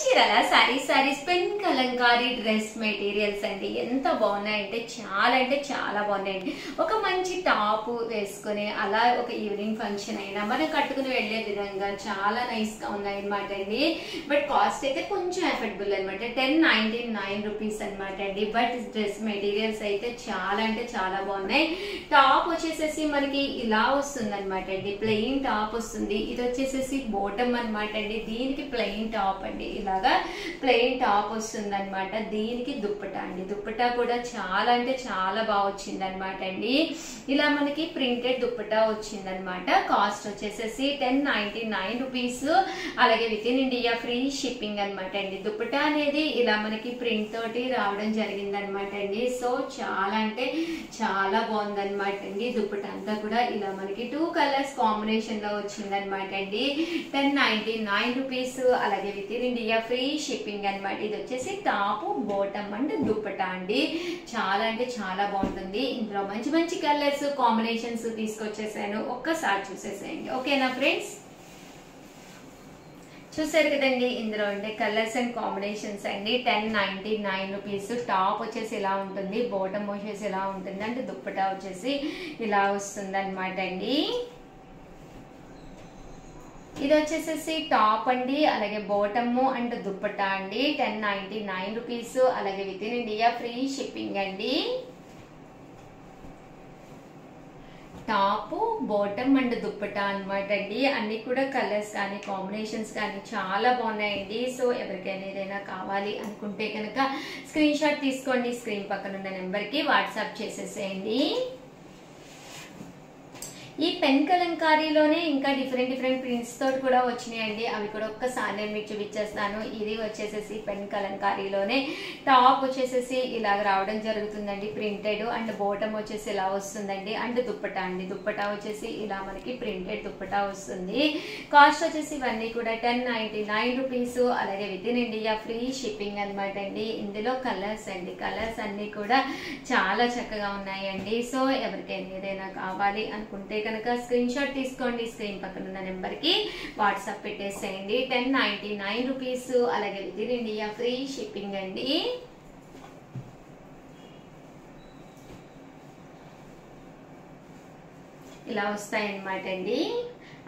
చీరల saris pen Kalamkari dress materials అండి. ఎంత బాగున్నాయంటే చాలా బాగున్నాయండి. ఒక మంచి టాప్ వేసుకుని అలా ఒక ఈవినింగ్ ఫంక్షన్ అయినా మనం కట్టుకుని వెళ్లే విధంగా చాలా నైస్ గా ఉన్నాయి అనమాట అండి. బట్ కాస్ట్ అయితే కొంచెం ఎఫర్డబుల్ అనమాట. 1099 రూపీస్ అనమాట అండి. బట్ డ్రెస్ మెటీరియల్స్ అయితే చాలా బాగున్నాయి. టాప్ వచ్చేసేసి మనకి ఇలా వస్తుంది అనమాట అండి. ప్లెయిన్ టాప్ వస్తుంది. ఇది వచ్చేసేసి బాటమ్ అనమాట అండి. దీనికి ప్లెయిన్ టాప్ అండి. ఇలాగా ప్లెయిన్ టాప్ వస్తుంది అనమాట. దీనికి దుప్పటా అండి. దుప్పటా కూడా చాలా బాగా వచ్చింది అనమాట అండి. ఇలా మనకి ప్రింటెడ్ దుప్పటా వచ్చింది అనమాట. కాస్ట్ వచ్చేసేసి 1099 రూపీస్. అలాగే with in India free shipping అనమాట అండి. దుప్పటా అనేది ఇలా మనకి ప్రింట్ తోటి రావడం జరిగింది అనమాట అండి. సో చాలా బాగుంది అనమాట అండి. దుప్పటా అంతా కూడా ఇలా మనకి 2 కలర్స్ కాంబినేషన్ లో వచ్చింది అనమాట అండి. 1099 రూపీస్. అలాగే with in India free shipping అనమాట. ఇది వచ్చేసి టాప్ బాటమ్ అండ్ దుప్పటా అండి. చాలా బాగుంటుంది. ఇందులో మంచి కలర్స్ కాంబినేషన్స్ తీసుకొచ్చేసాను. ఒక్కసారి చూసేసేయండి. ఓకేనా ఫ్రెండ్స్? చూసారు కదండి. ఇందులో ఉండే కలర్స్ అండ్ కాంబినేషన్స్ అండి. 1099 రూపీస్. టాప్ వచ్చేసి ఇలా ఉంటుంది, బాటమ్ వచ్చేసి ఇలా ఉంటుంది, అంటే దుప్పటా వచ్చేసి ఇలా వస్తుంది అనమాట అండి. ఇది వచ్చేసేసి టాప్ అండి. అలాగే బాటమ్ అండ్ దుప్పటా అండి. 1099 రూపీస్. అలాగే with in India free shipping అండి. టాప్ బాటమ్ అండ్ దుప్పటా అనమాట అండి. అన్ని కూడా కలర్స్ కానీ కాంబినేషన్స్ కానీ చాలా బాగున్నాయండి. సో ఎవరికైనా ఏదైనా కావాలి అనుకుంటే కనుక స్క్రీన్ షాట్ తీసుకోండి. స్క్రీన్ పక్కన ఉన్న నెంబర్కి వాట్సాప్ చేసేసేయండి. ఈ పెన్ కలంకారీలోనే ఇంకా డిఫరెంట్ ప్రింట్స్ తోటి కూడా వచ్చినాయండి. అవి కూడా ఒక్కసారి నేను మీకు చూపించేస్తాను. ఇది వచ్చేసేసి పెన్ కలంకారీలోనే టాప్ వచ్చేసేసి ఇలా రావడం జరుగుతుందండి, ప్రింటెడ్. అండ్ బాటమ్ వచ్చేసి ఇలా వస్తుందండి. అండ్ దుప్పటా అండి. దుప్పటా వచ్చేసి ఇలా మనకి ప్రింటెడ్ దుప్పటా వస్తుంది. కాస్ట్ వచ్చేసి ఇవన్నీ కూడా 1099 రూపీస్. అలాగే with in India free shipping అనమాట అండి. ఇందులో కలర్స్ అండి. కలర్స్ అన్ని కూడా చాలా చక్కగా ఉన్నాయండి. సో ఎవరికైనా ఏదైనా కావాలి అనుకుంటే కనుక స్క్రీన్ షాట్ తీసుకోండి. స్క్రీన్ పక్కన ఉన్న నెంబర్ కి వాట్సాప్ పెట్టేసేయండి. 1099 రూపీస్. అలాగే with in India free shipping అండి. ఇలా వస్తాయన్నమాట అండి.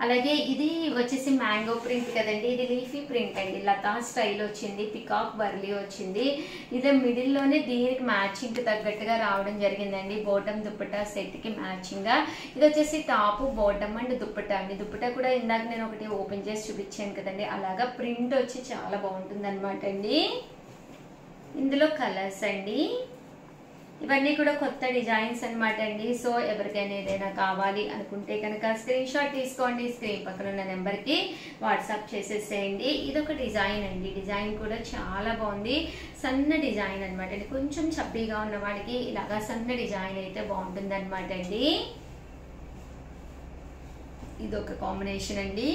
అలాగే ఇది వచ్చేసి మ్యాంగో ప్రింట్ కదండి. ఇది లీఫీ ప్రింట్ అండి. లతా స్టైల్ వచ్చింది, పికాక్ బర్లీ వచ్చింది. ఇది మిడిల్ లోనే దీనికి మ్యాచింగ్ తగ్గట్టుగా రావడం జరిగిందండి. బాటమ్ దుప్పటా సెట్ కి మ్యాచింగ్ గా. ఇది వచ్చేసి టాప్ బాటమ్ అండ్ దుప్పటా అండి. దుప్పటా కూడా ఇందాక నేను ఒకటి ఓపెన్ చేసి చూపించాను కదండి. అలాగా ప్రింట్ వచ్చి చాలా బాగుంటుంది అనమాట అండి. ఇందులో కలర్స్ అండి. ఇవన్నీ కూడా కొత్త డిజైన్స్ అనమాట అండి. సో ఎవరికైనా ఏదైనా కావాలి అనుకుంటే కనుక స్క్రీన్ షాట్ తీసుకోండి. స్క్రీన్ పక్కన ఉన్న నెంబర్ కి వాట్సాప్ చేసేసేయండి. ఇది ఒక డిజైన్ అండి. డిజైన్ కూడా చాలా బాగుంది. సన్న డిజైన్ అనమాట అండి. కొంచెం చబ్బీగా ఉన్న వాళ్ళకి ఇలాగా సన్న డిజైన్ అయితే బాగుంటుంది అనమాట అండి. ఇది ఒక కాంబినేషన్ అండి.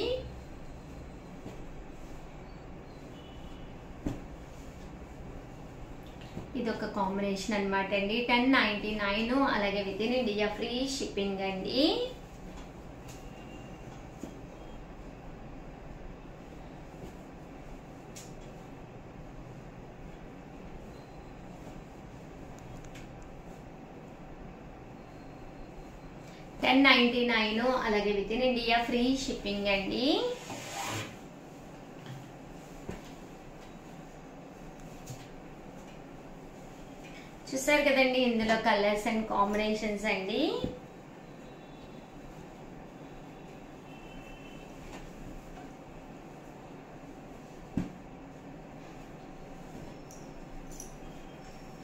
ఇది ఒక కాంబినేషన్ అనమాట అండి. 1099. అలాగే with in India free shipping అండి. $1099. అలాగే with in India free shipping అండి. చూసారు కదండి. ఇందులో కలర్స్ అండ్ కాంబినేషన్స్ అండి.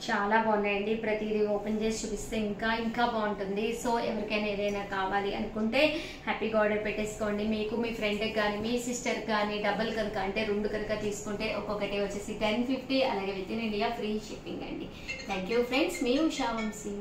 చాలా బాగున్నాయండి. ప్రతిదీ ఓపెన్ చేసి చూపిస్తే ఇంకా బాగుంటుంది. సో ఎవరికైనా ఏదైనా కావాలి అనుకుంటే హ్యాపీగా ఆర్డర్ పెట్టేసుకోండి. మీకు మీ ఫ్రెండ్కి కానీ మీ సిస్టర్ కానీ డబుల్ కనుక అంటే 2 కనుక తీసుకుంటే ఒక్కొక్కటి వచ్చేసి 1050. అలాగే with in India free shipping అండి. Thank you friends. మీ Usha Vamshi.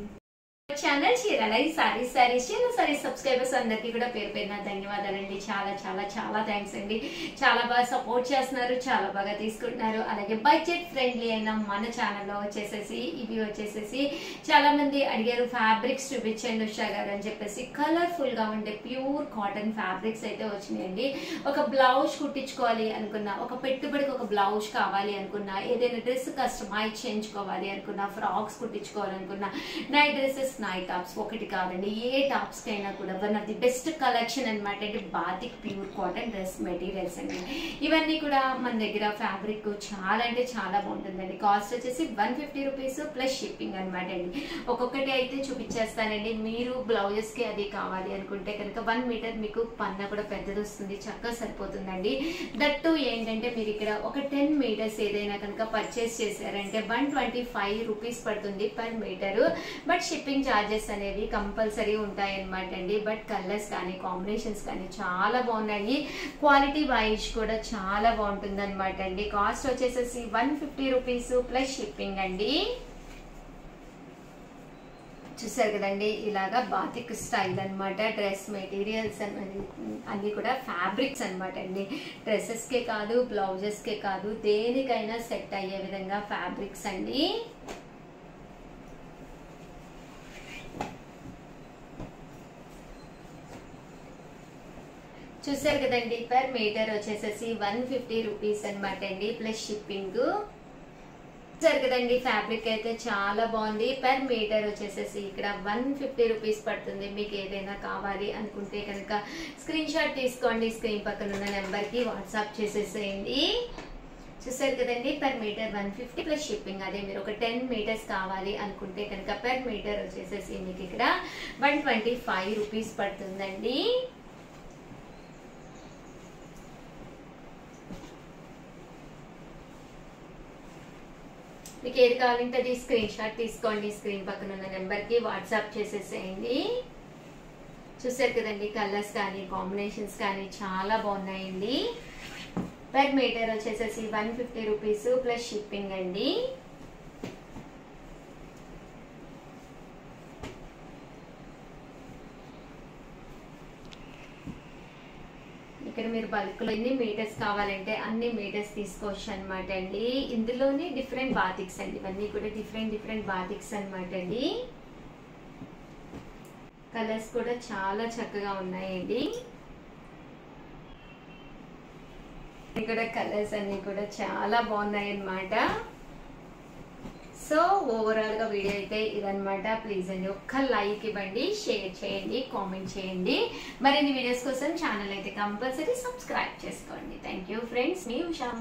Channel Chirala sarees subscribers అందరికీ కూడా పేరు పేరున ధన్యవాదాలండి. చాలా చాలా చాలా థ్యాంక్స్ అండి. చాలా బాగా సపోర్ట్ చేస్తున్నారు, చాలా బాగా తీసుకుంటున్నారు. అలాగే బడ్జెట్ ఫ్రెండ్లీ అయిన మన ఛానల్లో వచ్చేసేసి చాలా మంది అడిగారు ఫ్యాబ్రిక్స్ చూపించండి ఉషా గారు అని చెప్పేసి. కలర్ఫుల్ గా ఉండే ప్యూర్ కాటన్ ఫ్యాబ్రిక్స్ అయితే వచ్చినాయండి. ఒక బ్లౌజ్ కుట్టించుకోవాలి అనుకున్నా, ఒక పెట్టుబడికి ఒక బ్లౌజ్ కావాలి అనుకున్నా, ఏదైనా డ్రెస్ కస్టమైజ్ చేయించుకోవాలి అనుకున్నా, ఫ్రాక్స్ కుట్టించుకోవాలనుకున్నా, నైట్ డ్రెస్సెస్ నైట్ టాప్స్ ఒకటి కాదండి, ఏ టాప్స్ కైనా కూడా one of the best collection అనమాట అండి. Batik pure cotton dress materials అండి. ఇవన్నీ కూడా మన దగ్గర ఫ్యాబ్రిక్ చాలా అంటే చాలా బాగుంటుందండి. కాస్ట్ వచ్చేసి 150 రూపీస్ ప్లస్ షిప్పింగ్ అనమాట అండి. ఒక్కొక్కటి అయితే చూపించేస్తానండి. మీరు బ్లౌజెస్ కి అది కావాలి అనుకుంటే కనుక 1 మీటర్ మీకు పన్న కూడా పెద్దది వస్తుంది, చక్కగా సరిపోతుందండి. దట్టు ఏంటంటే మీరు ఇక్కడ ఒక 10 మీటర్స్ ఏదైనా కనుక పర్చేస్ చేశారంటే 125 రూపీస్ పడుతుంది per metre. But shipping charges అనేవి కంపల్సరీ ఉంటాయి అనమాట అండి. బట్ కలర్స్ కానీ కాంబినేషన్స్ కానీ చాలా బాగున్నాయి. క్వాలిటీ వైజ్ కూడా చాలా బాగుంటుంది అనమాట అండి. కాస్ట్ వచ్చేసేసి 150 రూపీస్ ప్లస్ షిప్పింగ్ అండి. చూసారు కదండి, ఇలాగా బాతిక్ స్టైల్ అనమాట. డ్రెస్ మెటీరియల్స్ అన్ని కూడా ఫ్యాబ్రిక్స్ అనమాట అండి. డ్రెస్సెస్ కే కాదు, బ్లౌజెస్ కే కాదు, దేనికైనా సెట్ అయ్యే విధంగా ఫ్యాబ్రిక్స్ అండి. చూసారు కదండి, పర్ మీటర్ వచ్చేసేసి 150 రూపీస్ అనమాట అండి ప్లస్ షిప్పింగ్. చూసారు కదండి, ఫ్యాబ్రిక్ అయితే చాలా బాగుంది. పర్ మీటర్ వచ్చేసేసి ఇక్కడ 150 రూపీస్ పడుతుంది. మీకు ఏదైనా కావాలి అనుకుంటే కనుక స్క్రీన్ షాట్ తీసుకోండి, స్క్రీన్ పక్కన ఉన్న నెంబర్ కి వాట్సాప్ చేసేసేయండి. చూసారు కదండి, పర్ మీటర్ 150 ప్లస్ షిప్పింగ్. అదే మీరు ఒక 10 మీటర్స్ కావాలి అనుకుంటే కనుక పర్ మీటర్ వచ్చేసేసి మీకు ఇక్కడ 125 రూపీస్ పడుతుందండి. మీకు ఏది కావాలంటే అది స్క్రీన్ షాట్ తీసుకోండి, స్క్రీన్ పక్కన ఉన్న నెంబర్ కి వాట్సాప్ చేసేసేయండి. చూసారు కదండి, కలర్స్ కానీ కాంబినేషన్స్ కానీ చాలా బాగున్నాయండి. పర్ మీటర్ వచ్చేసేసి 150 రూపీస్ ప్లస్ షిప్పింగ్ అండి. ఇక్కడ మీరు బల్క్ లో ఎన్ని మీటర్స్ కావాలంటే అన్ని మీటర్స్ తీసుకోవచ్చు అనమాట అండి. ఇందులోనే డిఫరెంట్ బాతిక్స్ అండి, ఇవన్నీ కూడా డిఫరెంట్ బాతిక్స్ అనమాట అండి. కలర్స్ కూడా చాలా చక్కగా ఉన్నాయండి. ఇక్కడ కలర్స్ అన్ని కూడా చాలా బాగున్నాయి అన్నమాట. సో ఓవరాల్ గా వీడియో అయితే ఇదనమాట. ప్లీజ్ అండి ఒక్క లైక్ ఇవ్వండి, షేర్ చేయండి, కామెంట్ చేయండి. మరిన్ని వీడియోస్ కోసం ఛానల్ అయితే కంపల్సరీ సబ్స్క్రైబ్ చేసుకోండి. థ్యాంక్ యూ ఫ్రెండ్స్, మీ ఉషా.